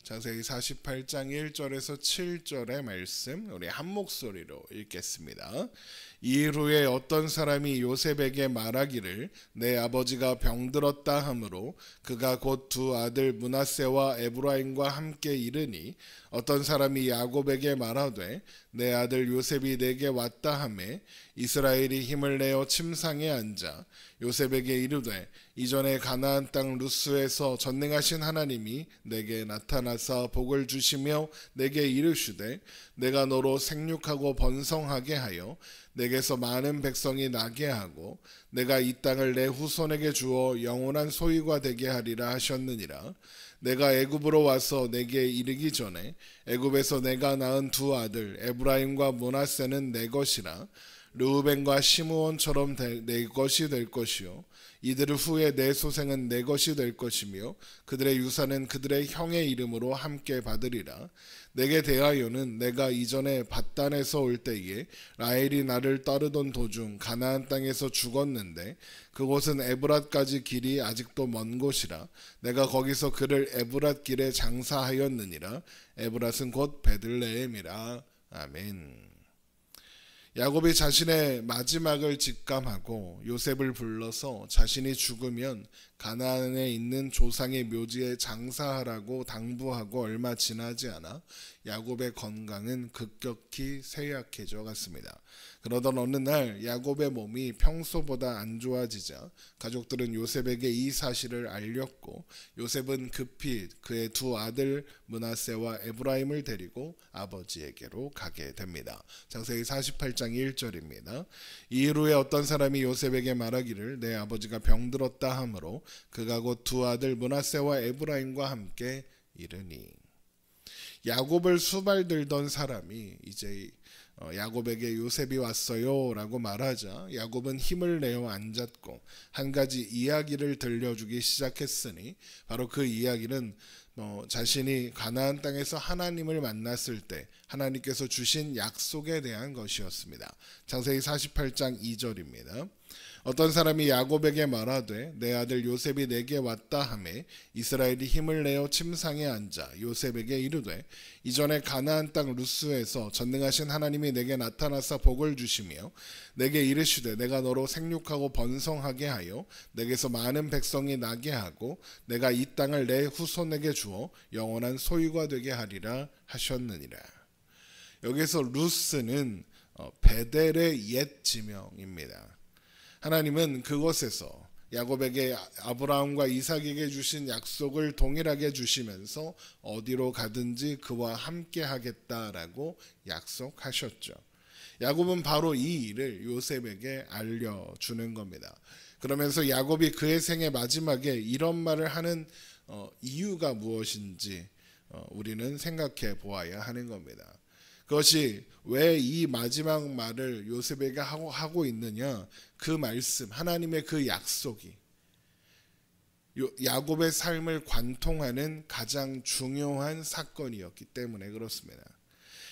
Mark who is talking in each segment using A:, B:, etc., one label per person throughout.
A: 창세기 48장 1절에서 7절의 말씀 우리 한 목소리로 읽겠습니다. 이일 후에 어떤 사람이 요셉에게 말하기를 내 아버지가 병들었다 하므로 그가 곧 두 아들 므낫세와 에브라임과 함께 이르니 어떤 사람이 야곱에게 말하되 내 아들 요셉이 내게 왔다 하매 이스라엘이 힘을 내어 침상에 앉아 요셉에게 이르되 이전에 가나안 땅 루스에서 전능하신 하나님이 내게 나타나사 복을 주시며 내게 이르시되 내가 너로 생육하고 번성하게 하여 내게서 많은 백성이 나게 하고 내가 이 땅을 내 후손에게 주어 영원한 소유가 되게 하리라 하셨느니라. 내가 애굽으로 와서 내게 이르기 전에 애굽에서 내가 낳은 두 아들 에브라임과 므낫세는 내 것이라. 르우벤과 시므온처럼 내 것이 될 것이요 이들 후에 내 소생은 내 것이 될 것이며 그들의 유산은 그들의 형의 이름으로 함께 받으리라. 내게 대하여는 내가 이전에 밧단에서 올 때에 라헬이 나를 따르던 도중 가나안 땅에서 죽었는데 그곳은 에브랏까지 길이 아직도 먼 곳이라. 내가 거기서 그를 에브랏 길에 장사하였느니라. 에브랏은 곧 베들레헴이라. 아멘. 야곱이 자신의 마지막을 직감하고 요셉을 불러서 자신이 죽으면 가나안에 있는 조상의 묘지에 장사하라고 당부하고 얼마 지나지 않아 야곱의 건강은 급격히 쇠약해져 갔습니다. 그러던 어느 날 야곱의 몸이 평소보다 안 좋아지자 가족들은 요셉에게 이 사실을 알렸고 요셉은 급히 그의 두 아들 므낫세와 에브라임을 데리고 아버지에게로 가게 됩니다. 창세기 48장 1절입니다. 이일 후에 어떤 사람이 요셉에게 말하기를 내 아버지가 병들었다 하므로 그가 곧 두 아들 므낫세와 에브라임과 함께 이르니. 야곱을 수발들던 사람이 이제 야곱에게 요셉이 왔어요 라고 말하자 야곱은 힘을 내어 앉았고 한 가지 이야기를 들려주기 시작했으니 바로 그 이야기는 자신이 가나안 땅에서 하나님을 만났을 때 하나님께서 주신 약속에 대한 것이었습니다. 창세기 48장 2절입니다. 어떤 사람이 야곱에게 말하되 내 아들 요셉이 내게 왔다 하매 이스라엘이 힘을 내어 침상에 앉아 요셉에게 이르되 이전에 가나안 땅 루스에서 전능하신 하나님이 내게 나타나사 복을 주시며 내게 이르시되 내가 너로 생육하고 번성하게 하여 내게서 많은 백성이 나게 하고 내가 이 땅을 내 후손에게 주어 영원한 소유가 되게 하리라 하셨느니라. 여기서 루스는 베델의 옛 지명입니다. 하나님은 그곳에서 야곱에게 아브라함과 이삭에게 주신 약속을 동일하게 주시면서 어디로 가든지 그와 함께 하겠다라고 약속하셨죠. 야곱은 바로 이 일을 요셉에게 알려주는 겁니다. 그러면서 야곱이 그의 생의 마지막에 이런 말을 하는 이유가 무엇인지 우리는 생각해 보아야 하는 겁니다. 그것이 왜 이 마지막 말을 요셉에게 하고 있느냐? 그 말씀, 하나님의 그 약속이 야곱의 삶을 관통하는 가장 중요한 사건이었기 때문에 그렇습니다.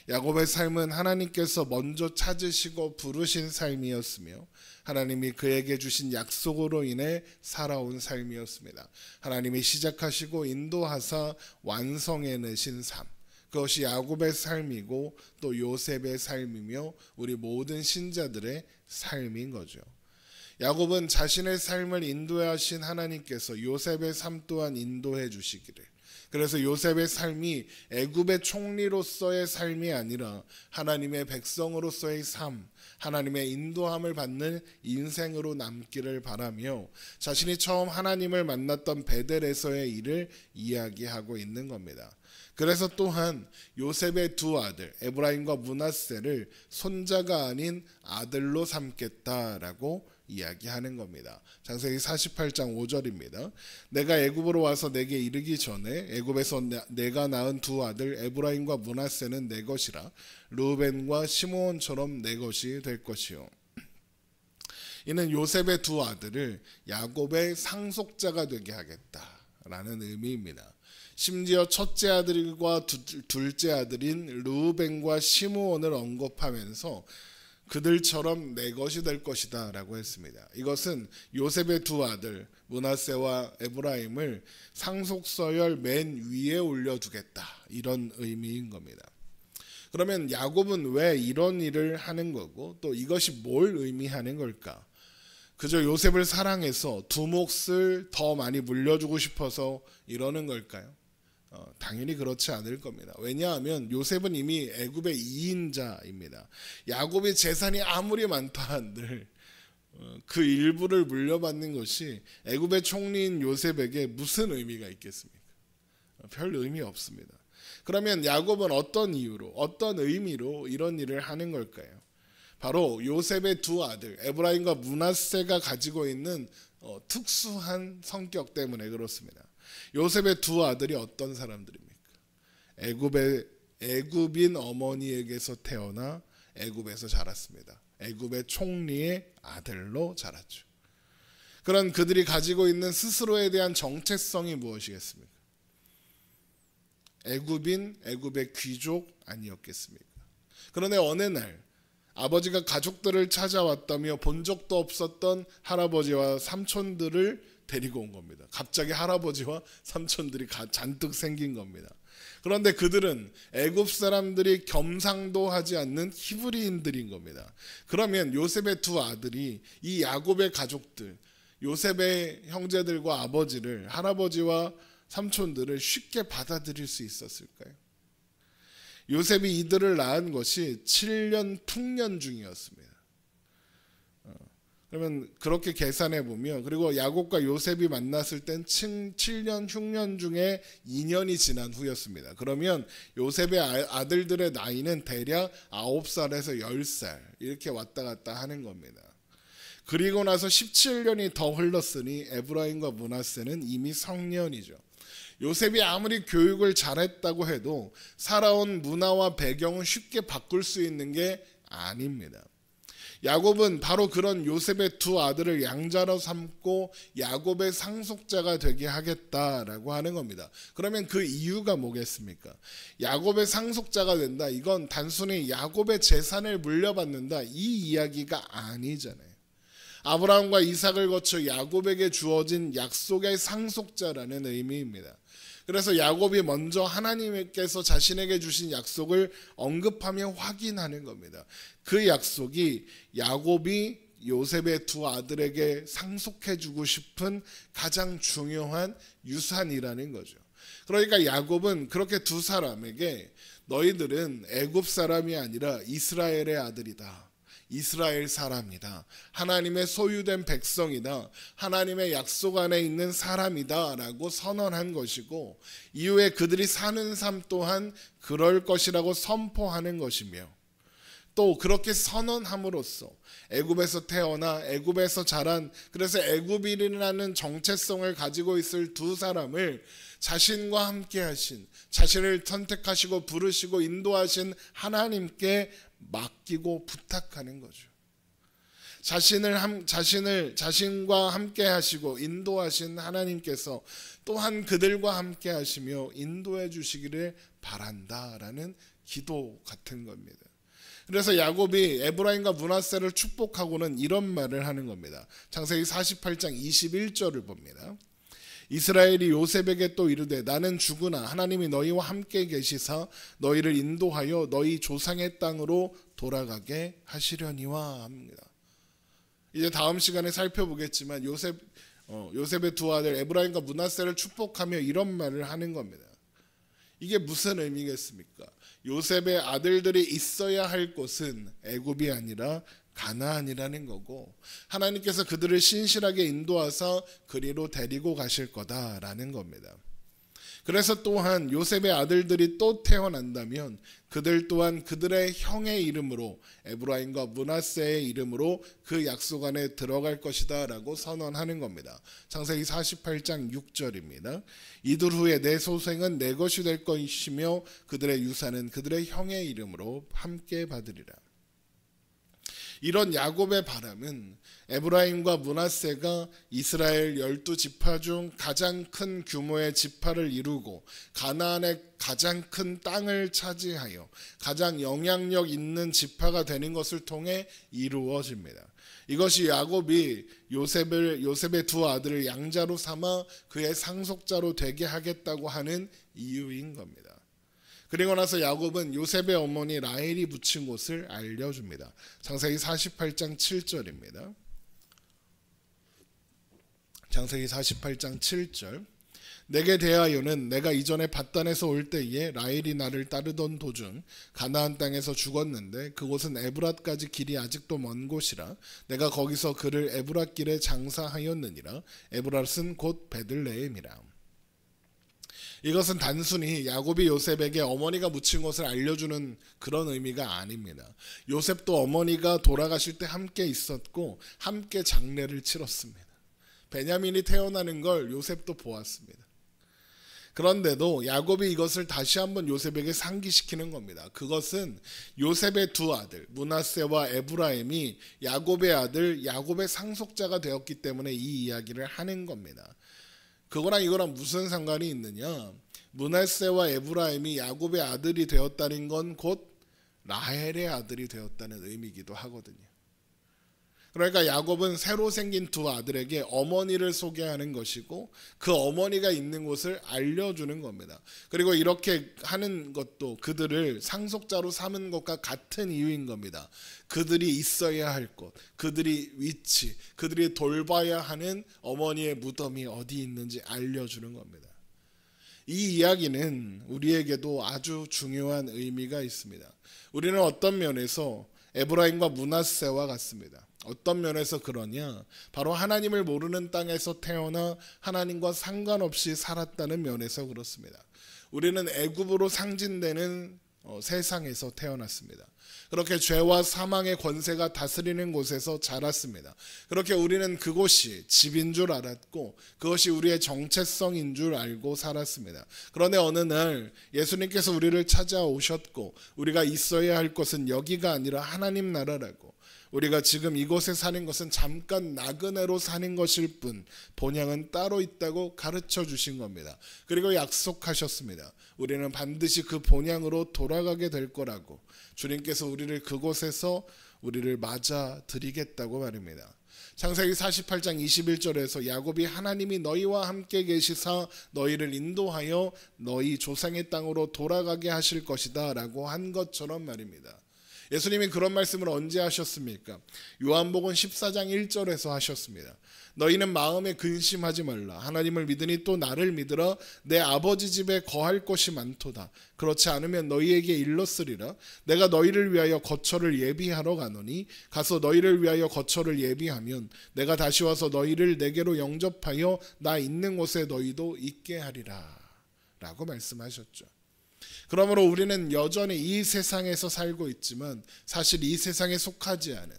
A: 야곱의 삶은 하나님께서 먼저 찾으시고 부르신 삶이었으며 하나님이 그에게 주신 약속으로 인해 살아온 삶이었습니다. 하나님이 시작하시고 인도하사 완성해내신 삶, 그것이 야곱의 삶이고 또 요셉의 삶이며 우리 모든 신자들의 삶인 거죠. 야곱은 자신의 삶을 인도하신 하나님께서 요셉의 삶 또한 인도해 주시기를, 그래서 요셉의 삶이 애굽의 총리로서의 삶이 아니라 하나님의 백성으로서의 삶, 하나님의 인도함을 받는 인생으로 남기를 바라며 자신이 처음 하나님을 만났던 베델에서의 일을 이야기하고 있는 겁니다. 그래서 또한 요셉의 두 아들 에브라임과 므낫세를 손자가 아닌 아들로 삼겠다라고 이야기하는 겁니다. 창세기 48장 5절입니다. 내가 애굽으로 와서 내게 이르기 전에 애굽에서 내가 낳은 두 아들 에브라임과 므낫세는 내 것이라. 르우벤과 시므온처럼 내 것이 될 것이요. 이는 요셉의 두 아들을 야곱의 상속자가 되게 하겠다라는 의미입니다. 심지어 첫째 아들과 둘째 아들인 르우벤과 시므온을 언급하면서 그들처럼 내 것이 될 것이다 라고 했습니다. 이것은 요셉의 두 아들 므낫세와 에브라임을 상속서열 맨 위에 올려두겠다, 이런 의미인 겁니다. 그러면 야곱은 왜 이런 일을 하는 거고 또 이것이 뭘 의미하는 걸까? 그저 요셉을 사랑해서 두 몫을 더 많이 물려주고 싶어서 이러는 걸까요? 당연히 그렇지 않을 겁니다. 왜냐하면 요셉은 이미 애굽의 2인자입니다. 야곱의 재산이 아무리 많다 한들 그 일부를 물려받는 것이 애굽의 총리인 요셉에게 무슨 의미가 있겠습니까? 별 의미 없습니다. 그러면 야곱은 어떤 이유로, 어떤 의미로 이런 일을 하는 걸까요? 바로 요셉의 두 아들 에브라임과 므낫세가 가지고 있는 특수한 성격 때문에 그렇습니다. 요셉의 두 아들이 어떤 사람들입니까? 애굽인 어머니에게서 태어나 애굽에서 자랐습니다. 애굽의 총리의 아들로 자랐죠. 그런 그들이 가지고 있는 스스로에 대한 정체성이 무엇이겠습니까? 애굽의 귀족 아니었겠습니까? 그런데 어느 날 아버지가 가족들을 찾아왔다며 본 적도 없었던 할아버지와 삼촌들을 데리고 온 겁니다. 갑자기 할아버지와 삼촌들이 잔뜩 생긴 겁니다. 그런데 그들은 애굽 사람들이 겸상도 하지 않는 히브리인들인 겁니다. 그러면 요셉의 두 아들이 이 야곱의 가족들, 요셉의 형제들과 아버지를, 할아버지와 삼촌들을 쉽게 받아들일 수 있었을까요? 요셉이 이들을 낳은 것이 7년 풍년 중이었습니다. 그러면 그렇게 계산해 보면, 그리고 야곱과 요셉이 만났을 땐 7년 흉년 중에 2년이 지난 후였습니다. 그러면 요셉의 아들들의 나이는 대략 9살에서 10살 이렇게 왔다 갔다 하는 겁니다. 그리고 나서 17년이 더 흘렀으니 에브라임과 므낫세는 이미 성년이죠. 요셉이 아무리 교육을 잘했다고 해도 살아온 문화와 배경은 쉽게 바꿀 수 있는 게 아닙니다. 야곱은 바로 그런 요셉의 두 아들을 양자로 삼고 야곱의 상속자가 되게 하겠다라고 하는 겁니다. 그러면 그 이유가 뭐겠습니까? 야곱의 상속자가 된다, 이건 단순히 야곱의 재산을 물려받는다, 이 이야기가 아니잖아요. 아브라함과 이삭을 거쳐 야곱에게 주어진 약속의 상속자라는 의미입니다. 그래서 야곱이 먼저 하나님께서 자신에게 주신 약속을 언급하며 확인하는 겁니다. 그 약속이 야곱이 요셉의 두 아들에게 상속해주고 싶은 가장 중요한 유산이라는 거죠. 그러니까 야곱은 그렇게 두 사람에게 너희들은 애굽 사람이 아니라 이스라엘의 아들이다, 이스라엘 사람이다, 하나님의 소유된 백성이다, 하나님의 약속 안에 있는 사람이다 라고 선언한 것이고, 이후에 그들이 사는 삶 또한 그럴 것이라고 선포하는 것이며, 또 그렇게 선언함으로써 애굽에서 태어나 애굽에서 자란, 그래서 애굽인이라는 정체성을 가지고 있을 두 사람을 자신과 함께 하신, 자신을 선택하시고 부르시고 인도하신 하나님께 맡기고 부탁하는 거죠. 자신과 함께 하시고 인도하신 하나님께서 또한 그들과 함께 하시며 인도해 주시기를 바란다라는 기도 같은 겁니다. 그래서 야곱이 에브라임과 므낫세를 축복하고는 이런 말을 하는 겁니다. 창세기 48장 21절을 봅니다. 이스라엘이 요셉에게 또 이르되 나는 주구나 하나님이 너희와 함께 계시사 너희를 인도하여 너희 조상의 땅으로 돌아가게 하시려니와 합니다. 이제 다음 시간에 살펴보겠지만 요셉의 두 아들 에브라임과 므낫세를 축복하며 이런 말을 하는 겁니다. 이게 무슨 의미겠습니까? 요셉의 아들들이 있어야 할 곳은 애굽이 아니라 가나안이라는 거고, 하나님께서 그들을 신실하게 인도하사 그리로 데리고 가실 거다라는 겁니다. 그래서 또한 요셉의 아들들이 또 태어난다면 그들 또한 그들의 형의 이름으로, 에브라임과 므낫세의 이름으로 그 약속 안에 들어갈 것이다 라고 선언하는 겁니다. 창세기 48장 6절입니다. 이들 후에 내 소생은 내 것이 될 것이며 그들의 유산은 그들의 형의 이름으로 함께 받으리라. 이런 야곱의 바람은 에브라임과 므낫세가 이스라엘 12지파 중 가장 큰 규모의 지파를 이루고 가나안의 가장 큰 땅을 차지하여 가장 영향력 있는 지파가 되는 것을 통해 이루어집니다. 이것이 야곱이 요셉의 두 아들을 양자로 삼아 그의 상속자로 되게 하겠다고 하는 이유인 겁니다. 그리고 나서 야곱은 요셉의 어머니 라헬이 묻힌 곳을 알려줍니다. 창세기 48장 7절입니다. 창세기 48장 7절. 내게 대하여는 내가 이전에 밧단에서 올 때에 라헬이 나를 따르던 도중 가나안 땅에서 죽었는데 그곳은 에브랏까지 길이 아직도 먼 곳이라 내가 거기서 그를 에브랏 길에 장사하였느니라. 에브랏은 곧 베들레헴이라. 이것은 단순히 야곱이 요셉에게 어머니가 묻힌 것을 알려주는 그런 의미가 아닙니다. 요셉도 어머니가 돌아가실 때 함께 있었고 함께 장례를 치렀습니다. 베냐민이 태어나는 걸 요셉도 보았습니다. 그런데도 야곱이 이것을 다시 한번 요셉에게 상기시키는 겁니다. 그것은 요셉의 두 아들 므낫세와 에브라임이 야곱의 아들 야곱의 상속자가 되었기 때문에 이 이야기를 하는 겁니다. 그거랑 이거랑 무슨 상관이 있느냐? 므낫세와 에브라임이 야곱의 아들이 되었다는 건 곧 라헬의 아들이 되었다는 의미이기도 하거든요. 그러니까 야곱은 새로 생긴 두 아들에게 어머니를 소개하는 것이고 그 어머니가 있는 곳을 알려주는 겁니다. 그리고 이렇게 하는 것도 그들을 상속자로 삼은 것과 같은 이유인 겁니다. 그들이 있어야 할 곳, 그들이 위치, 그들이 돌봐야 하는 어머니의 무덤이 어디 있는지 알려주는 겁니다. 이 이야기는 우리에게도 아주 중요한 의미가 있습니다. 우리는 어떤 면에서 에브라임과 므낫세와 같습니다. 어떤 면에서 그러냐? 바로 하나님을 모르는 땅에서 태어나 하나님과 상관없이 살았다는 면에서 그렇습니다. 우리는 애굽으로 상징되는 세상에서 태어났습니다. 그렇게 죄와 사망의 권세가 다스리는 곳에서 자랐습니다. 그렇게 우리는 그곳이 집인 줄 알았고 그것이 우리의 정체성인 줄 알고 살았습니다. 그런데 어느 날 예수님께서 우리를 찾아오셨고 우리가 있어야 할 곳은 여기가 아니라 하나님 나라라고, 우리가 지금 이곳에 사는 것은 잠깐 나그네로 사는 것일 뿐 본향은 따로 있다고 가르쳐 주신 겁니다. 그리고 약속하셨습니다. 우리는 반드시 그 본향으로 돌아가게 될 거라고. 주님께서 우리를 그곳에서 우리를 맞아 드리겠다고 말입니다. 창세기 48장 21절에서 야곱이 하나님이 너희와 함께 계시사 너희를 인도하여 너희 조상의 땅으로 돌아가게 하실 것이다 라고 한 것처럼 말입니다. 예수님이 그런 말씀을 언제 하셨습니까? 요한복음 14장 1절에서 하셨습니다. 너희는 마음에 근심하지 말라. 하나님을 믿으니 또 나를 믿으라. 내 아버지 집에 거할 곳이 많도다. 그렇지 않으면 너희에게 일렀으리라. 내가 너희를 위하여 거처를 예비하러 가노니 가서 너희를 위하여 거처를 예비하면 내가 다시 와서 너희를 내게로 영접하여 나 있는 곳에 너희도 있게 하리라 라고 말씀하셨죠. 그러므로 우리는 여전히 이 세상에서 살고 있지만 사실 이 세상에 속하지 않은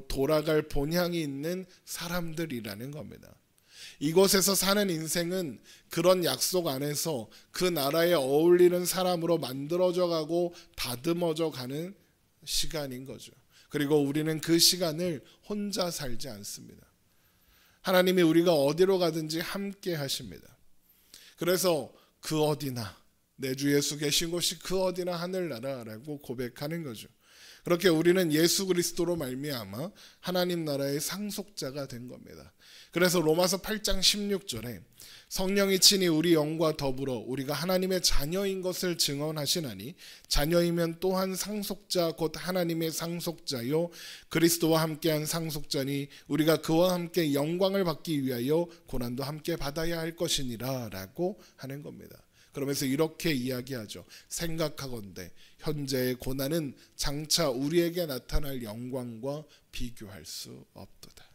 A: 돌아갈 본향이 있는 사람들이라는 겁니다. 이곳에서 사는 인생은 그런 약속 안에서 그 나라에 어울리는 사람으로 만들어져 가고 다듬어져 가는 시간인 거죠. 그리고 우리는 그 시간을 혼자 살지 않습니다. 하나님이 우리가 어디로 가든지 함께 하십니다. 그래서 그 어디나 내 주 예수 계신 곳이 그 어디나 하늘나라라고 고백하는 거죠. 그렇게 우리는 예수 그리스도로 말미암아 하나님 나라의 상속자가 된 겁니다. 그래서 로마서 8장 16절에 성령이 친히 우리 영과 더불어 우리가 하나님의 자녀인 것을 증언하시나니 자녀이면 또한 상속자 곧 하나님의 상속자요 그리스도와 함께한 상속자니 우리가 그와 함께 영광을 받기 위하여 고난도 함께 받아야 할 것이니라 라고 하는 겁니다. 그러면서 이렇게 이야기하죠. 생각하건대 현재의 고난은 장차 우리에게 나타날 영광과 비교할 수 없도다.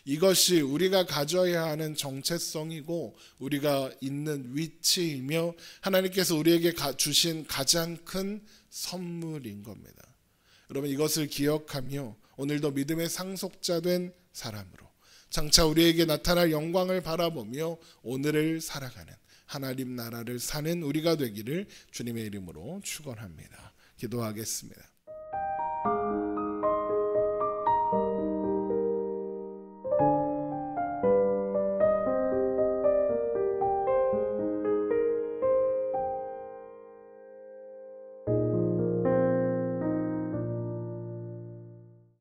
A: 이것이 우리가 가져야 하는 정체성이고 우리가 있는 위치이며 하나님께서 우리에게 주신 가장 큰 선물인 겁니다. 여러분 이것을 기억하며 오늘도 믿음의 상속자 된 사람으로 장차 우리에게 나타날 영광을 바라보며 오늘을 살아가는 하나님 나라를 사는 우리가 되기를 주님의 이름으로 축원합니다. 기도하겠습니다.